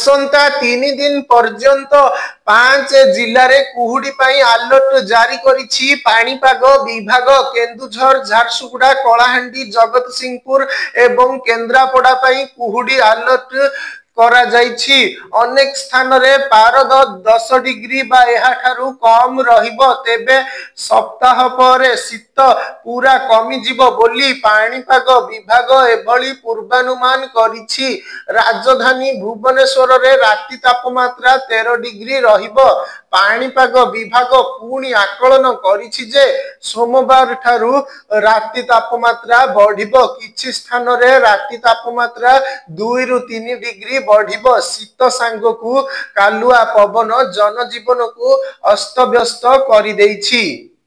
आसंता 3 दिन पर्यंत 5 जिले में कुहुड़ी अलर्ट जारी करिछि पाणीपाग विभाग। केन्दुझर, झारसुगुड़ा, कलाहांडी, जगतसिंहपुर एवं केन्द्रापड़ा कुहुड़ी अलर्ट करा जाइछि। अनेक स्थान रे पारद 10 डिग्री बा एहाठारु कम रहिबो। तेबे सप्ताह पर शीत पूरा कमी जिवो बोली पाणीपाग विभाग एभली पूर्वानुमान करिछि। राजधानी भुवनेश्वर रे राति तापमात्रा 13 डिग्री रहिबो। पाणीपाग विभाग पुणी आकलन करिछि जे सोमवार ठारू राति तापमात्रा बढ़िबो। किछि स्थान रे राति तापमात्रा 2 रु 3 डिग्री बढ़िबो। शीत सांगकु कालुआ पवन जनजीवन को अस्तव्यस्त करि देइछि।